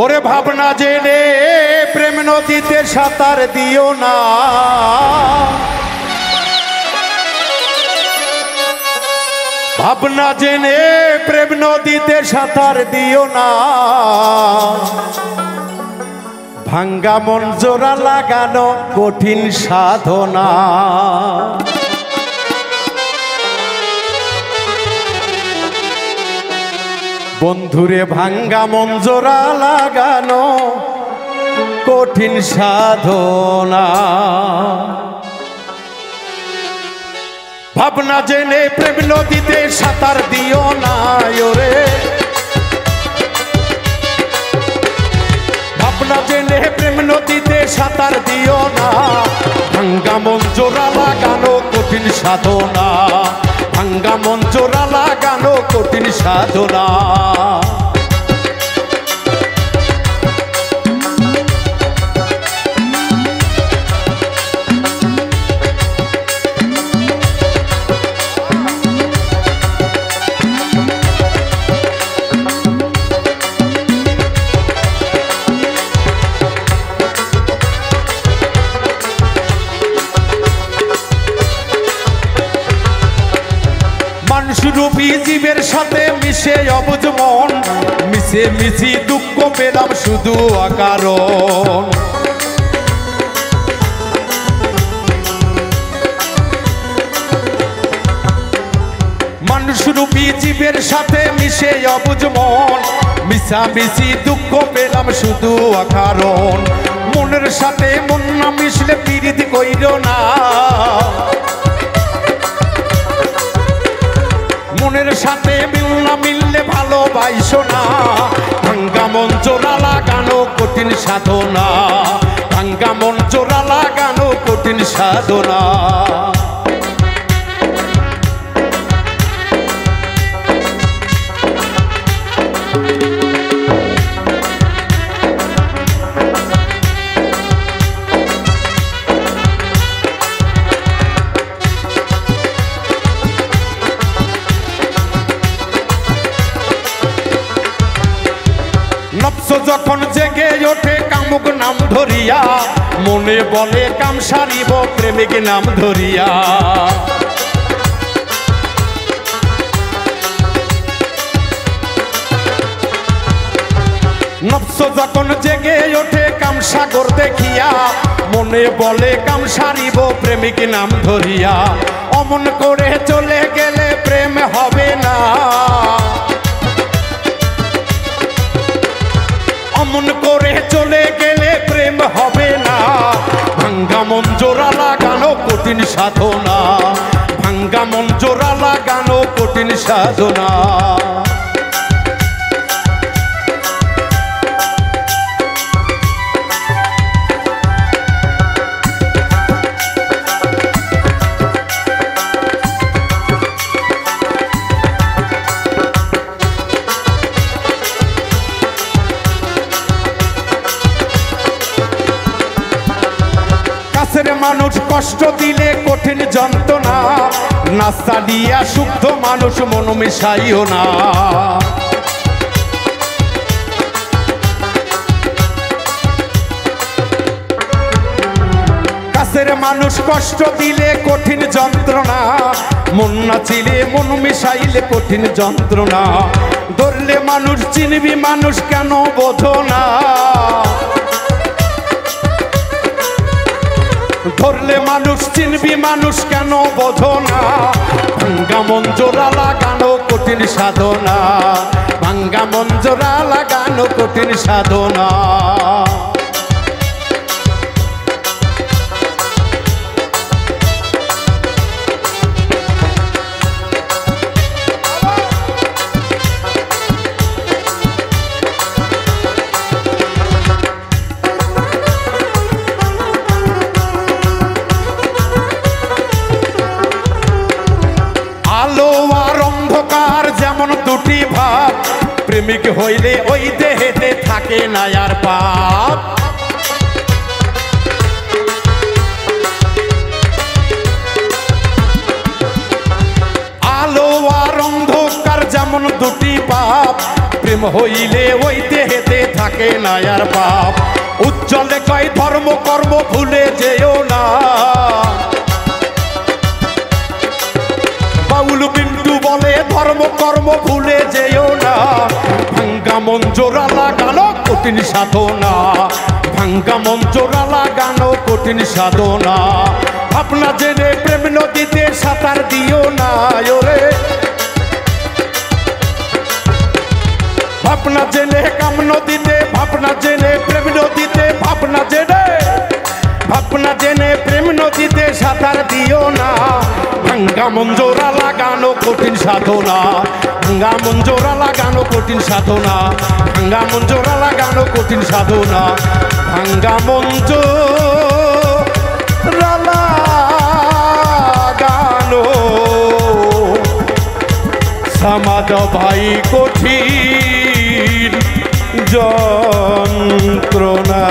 ওরে ভাবনা জেনে প্রেম নদীতে সাঁতার দিও না, ভাবনা জেনে প্রেম নদীতে সাঁতার দিও না। ভাঙ্গা মন জোড়া লাগানো কঠিন সাধনা। বন্ধুরে ভাঙ্গা মন জোড়া লাগানো কঠিন সাধনা। ভাবনা জেনে প্রেম নদীতে সাঁতার দিও না ওরে, ভাবনা জেনে প্রেম নদীতে সাঁতার দিও না। ভাঙ্গা মন জোড়া লাগানো কঠিন সাধনা, ভাঙ্গা মন জোড়া লাগানো কঠিন সাধনা। মানুষরূপী জীবের সাথে মিশে অবুঝ মন, মিশে মিশি দুঃখ পেলাম শুধু অকারণ। মানুষরূপী জীবের সাথে মিশে অবুঝ মন, মিশামিশি দুঃখ পেলাম শুধু অকারণ। মনের সাথে মন না মিশলে প্রীতি কইরো না, মনের সাথে মিল না মিললে ভালোবাসো না। ভাঙ্গা মন জোড়া লাগানো কঠিন সাধনা, ভাঙ্গা মন জোড়া লাগানো কঠিন সাধনা। নফস যখন জেগে ওঠে কামুক নাম ধরিয়া, মনে বলে কাম সারিব প্রেমিক নাম ধরিয়া। নফস যখন জেগে ওঠে কাম সাগর দেখিয়া, মনে বলে কাম সারিব প্রেমিক নাম ধরিয়া। অমন করে চলে গেলে প্রেম হবে না, অমন করে চলে গেলে প্রেম হবে না। ভাঙ্গা মন জোড়া লাগানো কঠিন সাধনা, ভাঙ্গা মন জোড়া লাগানো কঠিন সাধনা। মানুষ কষ্ট দিলে কঠিন যন্ত্রণা, নাস্তা দিয়া শুদ্ধ মানুষ মন মিশাইও না। কাছের মানুষ কষ্ট দিলে কঠিন যন্ত্রণা, মন না চিলে মন মিশাইলে কঠিন যন্ত্রণা। ধরলে মানুষ চিনবি মানুষ কেন বোঝো না, ধরলে মানুষ চিনবি মানুষ কেন বোঝো না। ভাঙ্গা মন জোড়া লাগানো কঠিন সাধনা, ভাঙ্গা মন জোড়া লাগানো কঠিন সাধনা। যেমন দুটি ভাব, প্রেমিক হইলে ওই দেহেতে থাকে না আর পাপ। আলো আর অন্ধকার যেমন দুটি পাপ, প্রেম হইলে ওই দেহেতে থাকে না আর পাপ উজ্জ্বলে কয় ধর্ম কর্ম ভুলে যেও না বাউল বিন্দু বলে ধর্ম কর্ম ভুলে যেও না ভাঙ্গা মন জোড়া লাগানো কঠিন সাধনা ভাঙ্গা মন জোড়া লাগানো কঠিন সাধনা ভাবনা জেনে প্রেম নদীতে সাঁতার দিও না ওরে ভাবনা জেনে কাম নদীতে ভাবনা জেনে প্রেম নদীতে ভাবনা জেনে প্রেম নদীতে সাঁতার দিও না ভাঙ্গা মন জোড়া লাগানো কঠিন সাধনা ভাঙ্গা মন জোড়া লাগানো কঠিন সাধনা ভাঙ্গা মন জোড়া লাগানো কঠিন সাধনা ভাঙ্গা মন জোড়া লাগানো সমাজ ভাই কঠিন যন্ত্রণা।